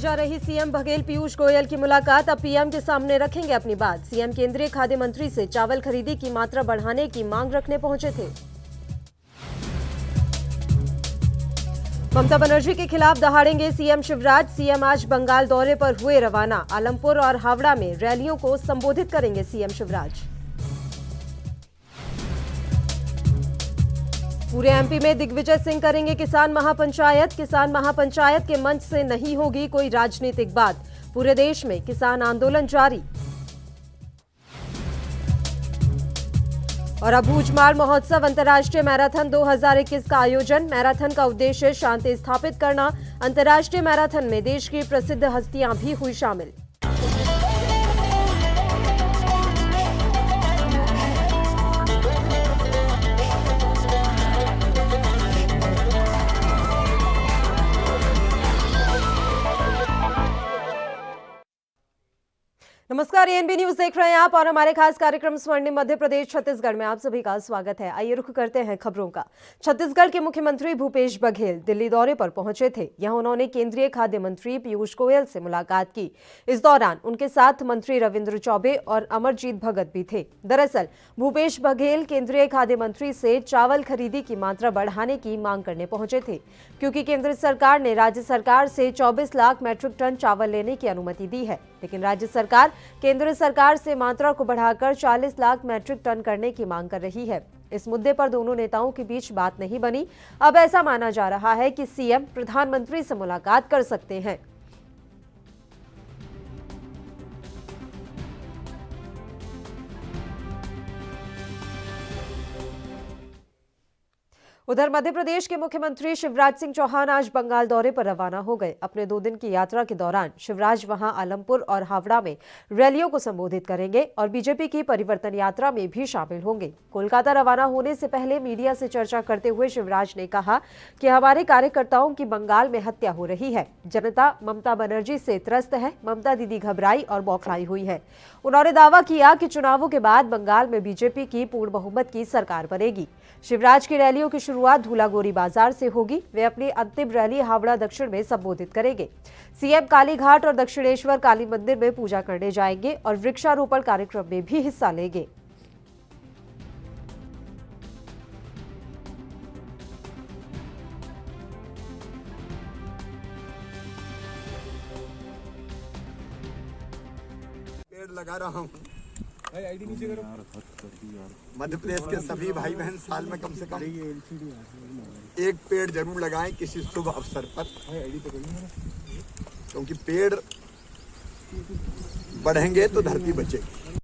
जा रही सीएम बघेल पीयूष गोयल की मुलाकात, अब पीएम के सामने रखेंगे अपनी बात। सीएम केंद्रीय खाद्य मंत्री से चावल खरीदी की मात्रा बढ़ाने की मांग रखने पहुंचे थे। ममता बनर्जी के खिलाफ दहाड़ेंगे सीएम शिवराज। सीएम आज बंगाल दौरे पर हुए रवाना। आलमपुर और हावड़ा में रैलियों को संबोधित करेंगे सीएम शिवराज। पूरे एमपी में दिग्विजय सिंह करेंगे किसान महापंचायत। किसान महापंचायत के मंच से नहीं होगी कोई राजनीतिक बात। पूरे देश में किसान आंदोलन जारी। और अब भूजमार महोत्सव अंतर्राष्ट्रीय मैराथन 2021 का आयोजन। मैराथन का उद्देश्य शांति स्थापित करना। अंतर्राष्ट्रीय मैराथन में देश की प्रसिद्ध हस्तियां भी हुई शामिल। नमस्कार, एएनबी न्यूज देख रहे हैं आप और हमारे खास कार्यक्रम स्वर्णिम मध्य प्रदेश छत्तीसगढ़ में आप सभी का स्वागत है। आइए रुख करते हैं खबरों का। छत्तीसगढ़ के मुख्यमंत्री भूपेश बघेल दिल्ली दौरे पर पहुंचे थे। यहां उन्होंने केंद्रीय खाद्य मंत्री पीयूष गोयल से मुलाकात की। इस दौरान उनके साथ मंत्री रविंद्र चौबे और अमरजीत भगत भी थे। दरअसल भूपेश बघेल केंद्रीय खाद्य मंत्री से चावल खरीदी की मात्रा बढ़ाने की मांग करने पहुंचे थे, क्योंकि केंद्र सरकार ने राज्य सरकार से 24 लाख मैट्रिक टन चावल लेने की अनुमति दी है, लेकिन राज्य सरकार केंद्र सरकार से मात्रा को बढ़ाकर 40 लाख मैट्रिक टन करने की मांग कर रही है। इस मुद्दे पर दोनों नेताओं के बीच बात नहीं बनी। अब ऐसा माना जा रहा है कि सीएम प्रधानमंत्री से मुलाकात कर सकते हैं। उधर मध्य प्रदेश के मुख्यमंत्री शिवराज सिंह चौहान आज बंगाल दौरे पर रवाना हो गए। अपने 2 दिन की यात्रा के दौरान शिवराज वहां आलमपुर और हावड़ा में रैलियों को संबोधित करेंगे और बीजेपी की परिवर्तन यात्रा में भी शामिल होंगे। कोलकाता रवाना होने से पहले मीडिया से चर्चा करते हुए शिवराज ने कहा कि हमारे कार्यकर्ताओं की बंगाल में हत्या हो रही है। जनता ममता बनर्जी से त्रस्त है। ममता दीदी घबराई और बौखलाई हुई है। उन्होंने दावा किया कि चुनावों के बाद बंगाल में बीजेपी की पूर्ण बहुमत की सरकार बनेगी। शिवराज की रैलियों की शुरुआत धूलागोरी बाजार से होगी। वे अपनी अंतिम रैली हावड़ा दक्षिण में संबोधित करेंगे। सीएम कालीघाट और दक्षिणेश्वर काली मंदिर में पूजा करने जाएंगे और वृक्षारोपण कार्यक्रम में भी हिस्सा लेंगे। पेड़ लगा रहा हूँ। मध्य प्रदेश के सभी भाई बहन साल में कम से कम एक पेड़ जरूर लगाएं किसी शुभ अवसर पर, क्योंकि पेड़ बढ़ेंगे तो धरती बचेगी।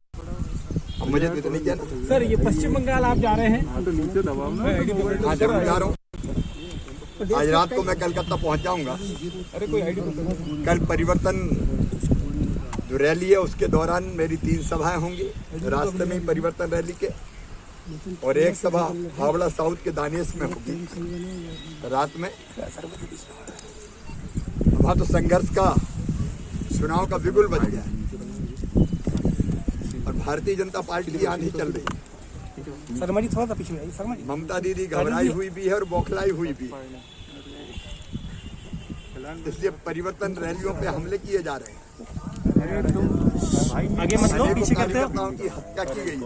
अब मुझे तो इतनी क्या सर, ये पश्चिम बंगाल आप जा रहे हैं? हाँ, जरूर जा रहा हूँ। आज रात को मैं कलकत्ता पहुँच जाऊँगा। कल परिवर्तन जो रैली है उसके दौरान मेरी 3 सभाएं होंगी रास्ते में ही परिवर्तन रैली के, और एक सभा हावड़ा साउथ के दानेश में होगी रात में। वहाँ तो संघर्ष का चुनाव का बिगुल बज गया है और भारतीय जनता पार्टी की आंधी चल रही है। शर्मा जी थोड़ा सा पीछे आइए। शर्मा जी, ममता दीदी घबराई हुई भी है और बौखलाई हुई भी है, इसलिए परिवर्तन रैलियों पे हमले किए जा रहे हैं। आगे मत लो, पीछे करते हो। की हत्या की गई,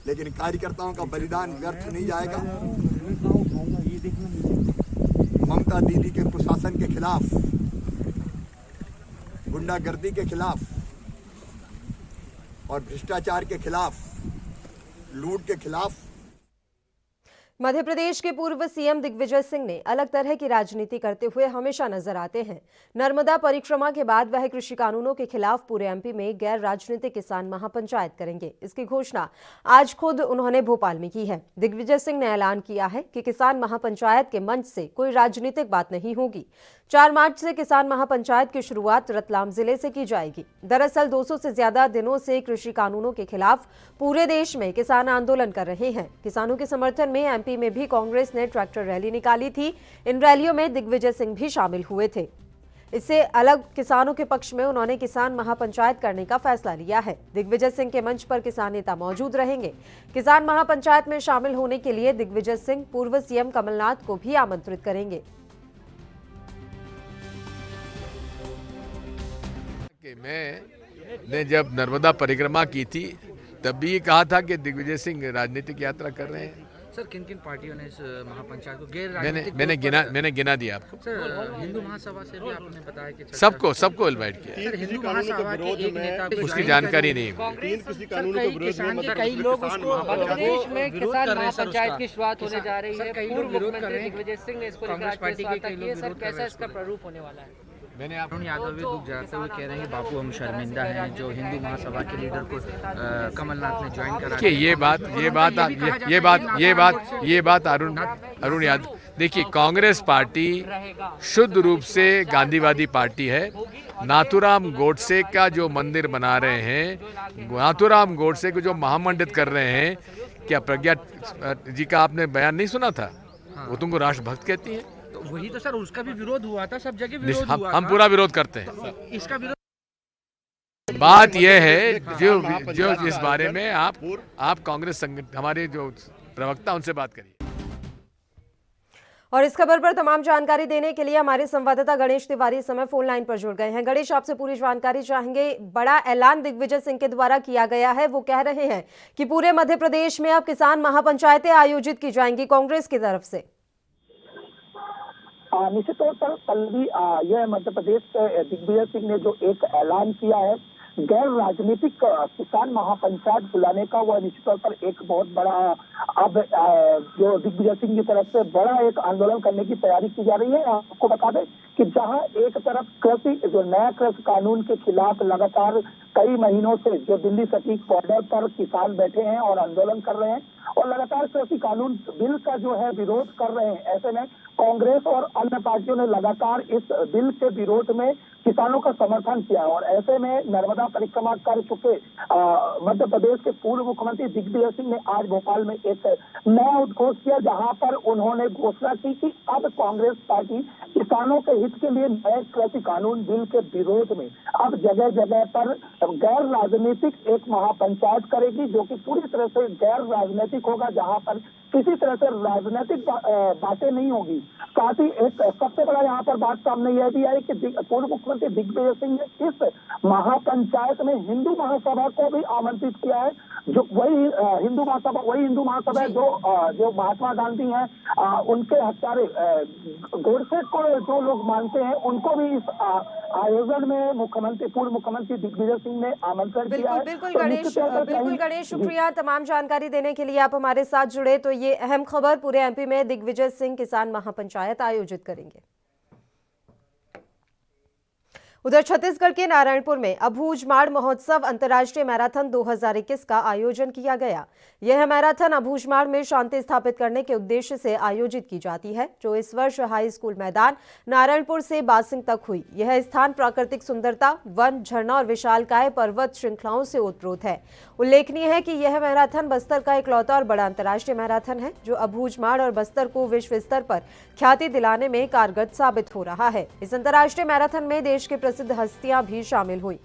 लेकिन कार्यकर्ताओं का बलिदान व्यर्थ नहीं जाएगा। ममता दीदी के कुशासन के खिलाफ, गुंडागर्दी के खिलाफ और भ्रष्टाचार के खिलाफ, लूट के खिलाफ मध्य प्रदेश के पूर्व सीएम दिग्विजय सिंह ने अलग तरह की राजनीति करते हुए हमेशा नजर आते हैं। नर्मदा परिक्रमा के बाद वह कृषि कानूनों के खिलाफ पूरे एमपी में गैर राजनीतिक किसान महापंचायत करेंगे। इसकी घोषणा आज खुद उन्होंने भोपाल में की है। दिग्विजय सिंह ने ऐलान किया है कि किसान महापंचायत के मंच से कोई राजनीतिक बात नहीं होगी। 4 मार्च से किसान महापंचायत की शुरुआत रतलाम जिले से की जाएगी। दरअसल 200 से ज्यादा दिनों से कृषि कानूनों के खिलाफ पूरे देश में किसान आंदोलन कर रहे हैं। किसानों के समर्थन में एमपी में भी कांग्रेस ने ट्रैक्टर रैली निकाली थी। इन रैलियों में दिग्विजय सिंह भी शामिल हुए थे। इससे अलग किसानों के पक्ष में उन्होंने किसान महापंचायत करने का फैसला लिया है। दिग्विजय सिंह के मंच पर किसान नेता मौजूद रहेंगे। किसान महापंचायत में शामिल होने के लिए दिग्विजय सिंह पूर्व सीएम कमलनाथ को भी आमंत्रित करेंगे। मैंने जब नर्मदा परिक्रमा की थी तब भी ये कहा था कि दिग्विजय सिंह राजनीतिक यात्रा कर रहे हैं। सर किन किन पार्टियों ने इस महापंचायत को गैर मैंने राजनीतिक मैंने तौर गिना पर- मैंने गिना दिया आपको। सर हिंदू महासभा से भी आपने बताया कि चर्चा- सबको इनवाइट किया। सर हिंदू महासभा के एक नेता को उसकी ज्वाइन जानकारी कर- नहीं है मुझे। किसी कानून के विरोध में मतलब कई लोग उसको प्रदेश में विरोध किसान कर रहे हैं सर महापंचायत उसका। की शुरुआत होने जा रही सर, है। कई लोग पूर्व विरोध कर मुख्यमंत्री रहे हैं। दिग्विजय सिंह ने इसको लेकर कांग्रेस आज पार्टी के वार्ता कई की लोग है। सर विरोध कर रहे कैसा हैं इसका इसको। प्रारूप होने वाला है? मैंने आप अरुण यादव भी दुख जताते हुए कह रहे हैं कि बापू हम शर्मिंदा हैं जो हिंदू महासभा के लीडर को कमलनाथ ने ज्वाइन करा देखिए ये बात अरुण यादव, देखिए कांग्रेस पार्टी शुद्ध रूप से गांधीवादी पार्टी है। नाथूराम गोडसे का जो मंदिर बना रहे हैं, नाथूराम गोडसे को जो महामंडित कर रहे हैं, क्या प्रज्ञा जी का आपने बयान नहीं सुना था? वो तुमको राष्ट्रभक्त कहती है। तो वही तो सर उसका भी विरोध हुआ था, सब जगह विरोध हुआ हम था। पूरा विरोध करते हैं। इसका विरोध बात यह है जो इस बारे में आप कांग्रेस हमारे जो प्रवक्ता उनसे बात करिए। और इस खबर पर तमाम जानकारी देने के लिए हमारे संवाददाता गणेश तिवारी इस समय फोन लाइन पर जुड़ गए हैं। गणेश, आपसे पूरी जानकारी चाहेंगे। बड़ा ऐलान दिग्विजय सिंह के द्वारा किया गया है, वो कह रहे हैं कि पूरे मध्य प्रदेश में अब किसान महापंचायतें आयोजित की जाएंगी कांग्रेस की तरफ से। निश्चित तौर पर कल भी यह मध्य प्रदेश के दिग्विजय सिंह ने जो एक ऐलान किया है गैर राजनीतिक किसान महापंचायत बुलाने का, वह निश्चित तौर पर एक बहुत बड़ा अब जो दिग्विजय सिंह की तरफ से बड़ा एक आंदोलन करने की तैयारी की जा रही है। आपको बता दें कि जहां एक तरफ कृषि जो नया कृषि कानून के खिलाफ लगातार कई महीनों से जो दिल्ली सटीक बॉर्डर पर किसान बैठे हैं और आंदोलन कर रहे हैं और लगातार कृषि कानून बिल का जो है विरोध कर रहे हैं, ऐसे में कांग्रेस और अन्य पार्टियों ने लगातार इस बिल के विरोध में किसानों का समर्थन किया और ऐसे में नर्मदा परिक्रमा कर चुके मध्य प्रदेश के पूर्व मुख्यमंत्री दिग्विजय सिंह ने आज भोपाल में एक नया उद्घोष किया, जहां पर उन्होंने घोषणा की कि अब कांग्रेस पार्टी किसानों के हित के लिए नए कृषि कानून बिल के विरोध में अब जगह जगह पर गैर राजनीतिक एक महापंचायत करेगी, जो कि पूरी तरह से गैर राजनीतिक होगा, जहां पर किसी तरह से राजनीतिक बातें नहीं होगी। साथ ही एक सबसे बड़ा यहाँ पर बात सामने यह भी आई कि पूर्व मुख्यमंत्री दिग्विजय सिंह ने इस महापंचायत में हिंदू महासभा को भी आमंत्रित किया है, जो वही हिंदू महासभा है जो महात्मा गांधी हैं उनके हत्यारे गोडसे को जो लोग मानते हैं, उनको भी इस आयोजन में पूर्व मुख्यमंत्री दिग्विजय सिंह ने आमंत्रण दिया है। बिल्कुल गणेश, शुक्रिया तमाम जानकारी देने के लिए। आप हमारे साथ जुड़े तो ये अहम खबर, पूरे एमपी में दिग्विजय सिंह किसान महापंचायत आयोजित करेंगे। उधर छत्तीसगढ़ के नारायणपुर में अबूझमाड़ महोत्सव अंतर्राष्ट्रीय मैराथन 2021 का आयोजन किया गया। यह मैराथन अबूझमाड़ में शांति स्थापित करने के उद्देश्य से आयोजित की जाती है, जो इस वर्ष हाई स्कूल मैदान नारायणपुर से बासिंग तक हुई। यह स्थान प्राकृतिक सुंदरता, वन, झरना और विशालकाय पर्वत श्रृंखलाओं से ओतप्रोत है। उल्लेखनीय है कि यह मैराथन बस्तर का इकलौता और बड़ा अंतर्राष्ट्रीय मैराथन है, जो अबूझमाड़ और बस्तर को विश्व स्तर पर ख्याति दिलाने में कारगर साबित हो रहा है। इस अंतर्राष्ट्रीय मैराथन में देश के प्रसिद्ध हस्तियां भी शामिल हुई।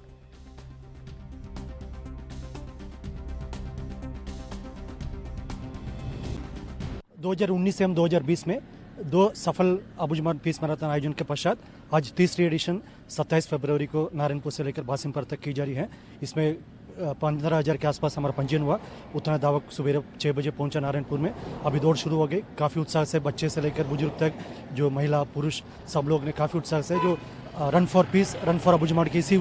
से हम 2020 में 2 सफल अबूझमाड़ पीस मैराथन आयोजन के पश्चात आज तीसरी एडिशन 27 फरवरी को नारायणपुर से लेकर बासिमपुर तक की जा रही है। इसमें 15,000 के आसपास हमारा पंजीयन हुआ। उतना दावक सुबह 6 बजे पहुंचा नारायणपुर में। अभी दौड़ शुरू हो गई। काफ़ी उत्साह से बच्चे से लेकर बुजुर्ग तक, जो महिला पुरुष सब लोग ने काफ़ी उत्साह से जो run for peace, run for Abujhmarh की इसी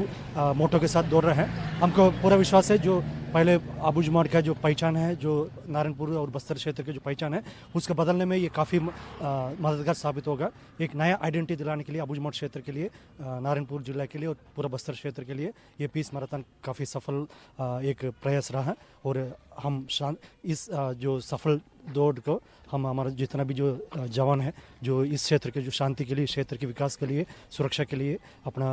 मोटो के साथ दौड़ रहे हैं। हमको पूरा विश्वास है जो पहले अबूझमाड़ का जो पहचान है, जो नारायणपुर और बस्तर क्षेत्र की जो पहचान है, उसके बदलने में ये काफ़ी मददगार साबित होगा। एक नया आइडेंटिटी दिलाने के लिए अबूझमाड़ क्षेत्र के लिए, नारायणपुर जिला के लिए और पूरा बस्तर क्षेत्र के लिए ये पीस मैराथन काफ़ी सफल एक प्रयास रहा है। और हम इस जो सफल दौड़ को हम हमारा जितना भी जो जवान है, जो इस क्षेत्र के जो शांति के लिए, क्षेत्र के विकास के लिए, सुरक्षा के लिए अपना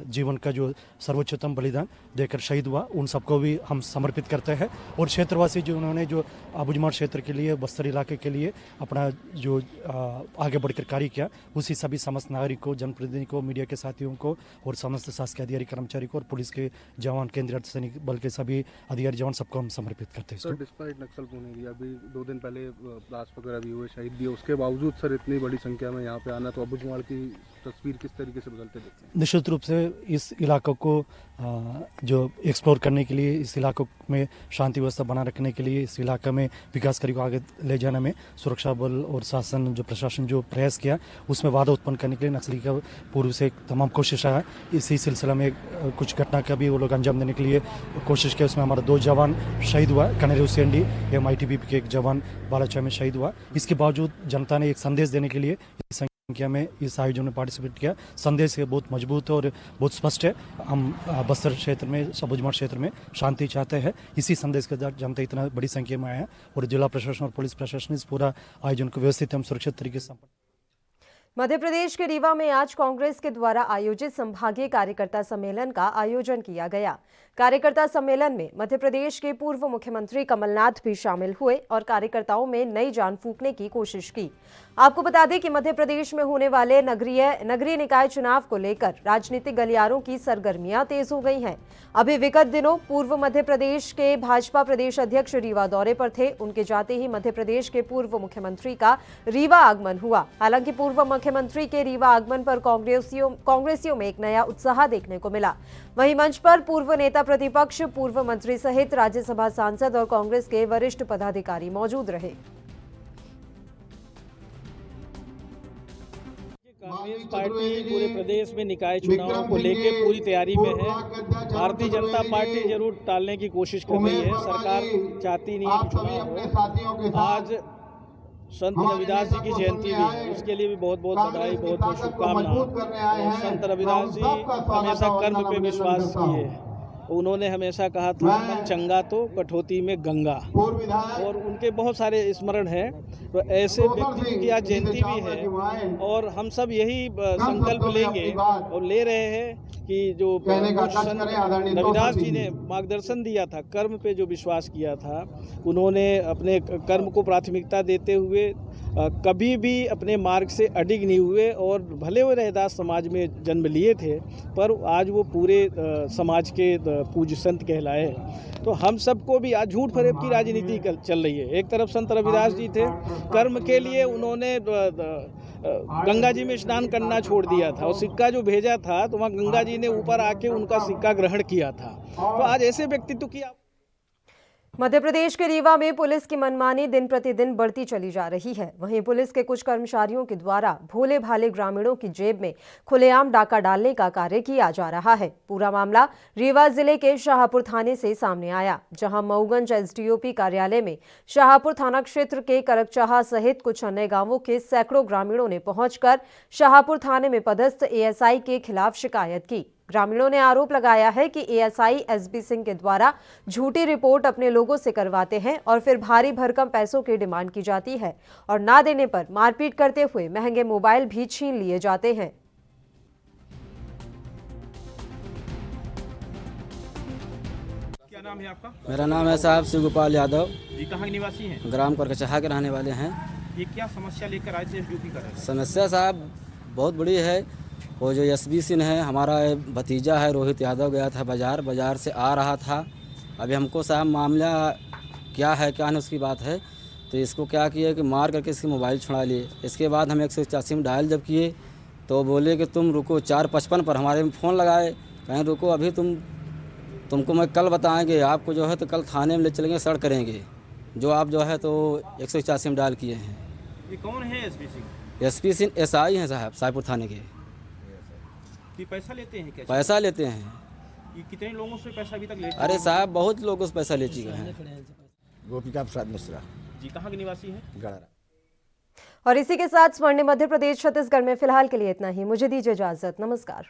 जीवन का जो सर्वोच्चतम बलिदान देकर शहीद हुआ, उन सबको भी हम समर्पित करते हैं। और क्षेत्रवासी जो उन्होंने जो अबूझमाड़ क्षेत्र के लिए, बस्तर इलाके के लिए अपना जो आगे बढ़कर कार्य किया, उसी सभी समस्त नागरिक को, जनप्रतिनिधि को, मीडिया के साथियों को और समस्त शासकीय अधिकारी कर्मचारी को और पुलिस के जवान, केंद्रीय अर्धसैनिक बल के सभी अधिकारी जवान सबको हम समर्पित करते हैं। सर, डिस्पाइट नक्सल पूर्ण एरिया अभी 2 दिन पहले ब्लास्ट वगैरह भी हुए, शहीद भी हुए, उसके बावजूद सर इतनी बड़ी संख्या में यहाँ पे आना, तो अबूझमाड़ की तस्वीर किस तरीके से बदलते देखते हैं? निश्चित रूप से इस इलाकों को जो एक्सप्लोर करने के लिए, इस इलाकों में शांति व्यवस्था बना रखने के लिए, इस इलाके में विकास कार्य को आगे ले जाने में सुरक्षा बल और शासन जो प्रशासन जो प्रयास किया उसमें बाधा उत्पन्न करने के लिए नक्सली का पूर्व से तमाम कोशिश है। इसी सिलसिला में कुछ घटना का भी वो लोग अंजाम देने के लिए कोशिश किया। उसमें हमारा 2 जवान शहीद हुआ, कनेरू सेंडी एवं ITBP के एक जवान बालाचा में शहीद हुआ। इसके बावजूद जनता ने एक संदेश देने के लिए संख्या में इस आयोजन में पार्टिसिपेट किया। संदेश बहुत मजबूत और बहुत स्पष्ट है। हम बस्तर क्षेत्र में, अबुझमाड़ क्षेत्र में शांति चाहते हैं। इसी संदेश के साथ जनता इतना बड़ी संख्या में आया है और जिला प्रशासन और पुलिस प्रशासन इस पूरा आयोजन को व्यवस्थित एवं सुरक्षित तरीके से मध्य प्रदेश के रीवा में आज कांग्रेस के द्वारा आयोजित संभागीय कार्यकर्ता सम्मेलन का आयोजन किया गया। कार्यकर्ता सम्मेलन में मध्य प्रदेश के पूर्व मुख्यमंत्री कमलनाथ भी शामिल हुए और कार्यकर्ताओं में नई जान फूंकने की कोशिश की। आपको बता दें कि मध्य प्रदेश में होने वाले नगरीय निकाय चुनाव को लेकर राजनीतिक गलियारों की सरगर्मियां तेज हो गई हैं। अभी विगत दिनों पूर्व मध्य प्रदेश के भाजपा प्रदेश अध्यक्ष रीवा दौरे पर थे। उनके जाते ही मध्य प्रदेश के पूर्व मुख्यमंत्री का रीवा आगमन हुआ। हालांकि पूर्व मुख्यमंत्री के रीवा आगमन पर कांग्रेसियों में एक नया उत्साह देखने को मिला। वहीं मंच पर पूर्व नेता प्रतिपक्ष, पूर्व मंत्री सहित राज्यसभा सांसद और कांग्रेस के वरिष्ठ पदाधिकारी मौजूद रहे। कांग्रेस पार्टी पूरे प्रदेश में निकाय चुनावों को लेकर पूरी तैयारी में है। भारतीय जनता पार्टी जरूर टालने की कोशिश कर रही है। सरकार चाहती नहीं है कि चुनाव हो। आज संत रविदास जी की जयंती भी है, उसके लिए भी बहुत बहुत बधाई, बहुत बहुत शुभकामनाएं। संत रविदास जी हमेशा कर्म पे विश्वास किए। उन्होंने हमेशा कहा था मन चंगा तो कठौती में गंगा, और उनके बहुत सारे स्मरण हैं। तो ऐसे व्यक्तित्व की आज जयंती भी है और हम सब यही संकल्प लेंगे और ले रहे हैं कि जो संत रविदास जी ने मार्गदर्शन दिया था, कर्म पे जो विश्वास किया था, उन्होंने अपने कर्म को प्राथमिकता देते हुए कभी भी अपने मार्ग से अडिग नहीं हुए और भले वो रैदास समाज में जन्म लिए थे, पर आज वो पूरे समाज के पूज्य संत कहलाए। तो हम सबको भी आज झूठ फरेब की राजनीति चल रही है। एक तरफ संत रविदास जी थे, कर्म के लिए उन्होंने गंगा जी में स्नान करना छोड़ दिया था और सिक्का जो भेजा था तो वहाँ गंगा जी ने ऊपर आके उनका सिक्का ग्रहण किया था। तो आज ऐसे व्यक्तित्व की मध्य प्रदेश के रीवा में पुलिस की मनमानी दिन प्रतिदिन बढ़ती चली जा रही है। वहीं पुलिस के कुछ कर्मचारियों के द्वारा भोले भाले ग्रामीणों की जेब में खुलेआम डाका डालने का कार्य किया जा रहा है। पूरा मामला रीवा जिले के शाहपुर थाने से सामने आया, जहां मऊगंज SDOP कार्यालय में शाहपुर थाना क्षेत्र के करकचाहा सहित कुछ अन्य गांवों के सैकड़ों ग्रामीणों ने पहुंचकर शाहपुर थाने में पदस्थ ASI के खिलाफ शिकायत की। ग्रामीणों ने आरोप लगाया है कि ASI SB सिंह के द्वारा झूठी रिपोर्ट अपने लोगों से करवाते हैं और फिर भारी भरकम पैसों की डिमांड की जाती है और ना देने पर मारपीट करते हुए महंगे मोबाइल भी छीन लिए जाते हैं। क्या नाम है आपका? मेरा नाम है साहब शिवगोपाल यादव जी। कहाँ के निवासी हैं? ग्राम करकचाहा के रहने वाले हैं। ये क्या समस्या लेकर आज से SDOP कर रहे हैं? समस्या साहब बहुत बड़ी है। वो जो SB सिंह है, हमारा भतीजा है रोहित यादव, गया था बाज़ार से आ रहा था। अभी हमको साहब मामला क्या है क्या नहीं उसकी बात है, तो इसको क्या किया कि मार करके इसकी मोबाइल छुड़ा लिए। इसके बाद हम 181 में डायल जब किए तो बोले कि तुम रुको। 4:55 पर हमारे में फ़ोन लगाए, कहें रुको अभी तुमको मैं कल बताएंगे, आपको जो है तो कल थाने में ले चलेंगे, सड़ करेंगे। जो आप जो है तो 181 में डायल किए हैं। ये कौन है SB Singh? SB Singh SI हैं साहब, साहिबपुर थाने के। कि पैसा लेते हैं क्या? पैसा लेते हैं। ये कितने लोगों से पैसा अभी तक लेते हैं? अरे साहब बहुत लोगों से पैसा ले चुके हैं। गोपिका प्रसाद मिश्रा जी। कहाँ के निवासी हैं? गढ़रा। और इसी के साथ स्वर्णिम मध्य प्रदेश छत्तीसगढ़ में फिलहाल के लिए इतना ही। मुझे दीजिए इजाजत। नमस्कार।